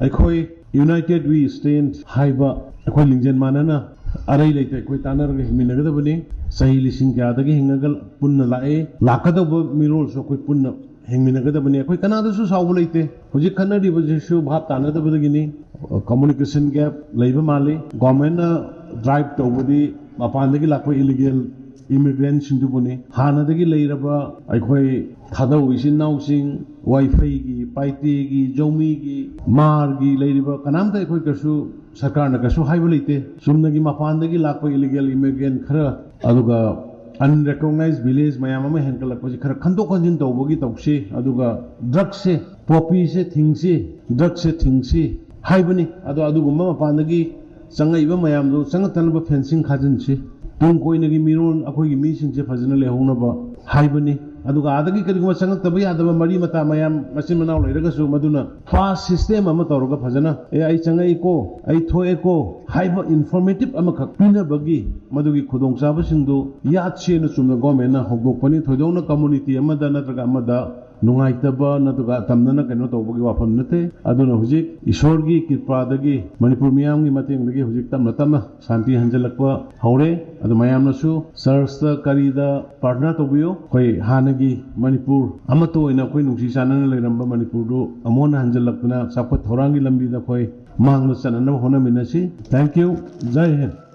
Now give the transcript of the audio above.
अखोई United we stand हाइबा अखोई लिंजन मानना अरई लेते अखोई तानरग हिमिनगदबनी सही लिसिंग क्यादगी हिंगगल पुन्न लाए लाकदब मिरोल सो अखोई पुन्न हिंगमिनगदबनी अखोई कनादसु साउब लेते हुजी खन्नदिबजिसु भाब तानदबदगिनी कम्युनिकेशन गैप लेबा माले गवर्नमेंट ड्राइव तौबदी मपानदगी लाको इलीगल इमिग्रेंट सिंदुबनी हानदगी लेरबा अखोई थादौ इसिन नाउसिंग वाईफाई की पाइती की जौमी की मार की लेरिबा कनामता अखोई कसु सरकार न कसु हाइब लेते सुमनगी मपानदगी लाको इलीगल इमिग्रेंट खरा अदुगा अनरिकॉग्नाइज्ड विलेज मयाम अमा हेंकलकपसि खरा खंदोक खंजिन तौबगी तौसे अदुगा ड्रग से पॉपी से थिंगसे ड्रग से थिंगसे हाइबनी अदो अदुगुम्बा मपानदगी चंगइबा मयाम दो चंगतनबा फेंसिंग खाजिनसे तुम कोइनगी मिरोन अखोइगी मिसिंगसे फजना लेहौनबा हाइबनी अदुगा आदगी करिगुमा चंगतबा यादबा मरी मता मयाम मसिन मनाव लेरगसु मदुना फास्ट सिस्टम अमा तौरगा फजना ए आई चंगइको आई थोएको हाइबा इन्फॉर्मेटिव अमा खक पिनबगी मदुगी खुदोंचाबसिंदु यादसेन चुमना गवर्नमेंट ना हौदोकपनि थोइदौना कम्युनिटी अमदा नत्रगा अमदा नुंगाइतबा नतुगा तमनना कनो तौबगी वाफम नते अदुना हुजिक ईश्वरगी कृपादगी मणिपुर मियामगी मतेंगदगी हुजिक तमना तमना शांति हंजलकवा हौरे अदु मयामनसु सर्चता करीदा प्रार्थना तौबियो कोई हानगी मणिपुर अमतो ओइना कोई नुंसी चानना लेरंबा मणिपुर दो अमोना हंजलकना सापत थोरांगी लंबीदा कोई मांगना चनना होना मिनसी थैंक यू जय हिंद।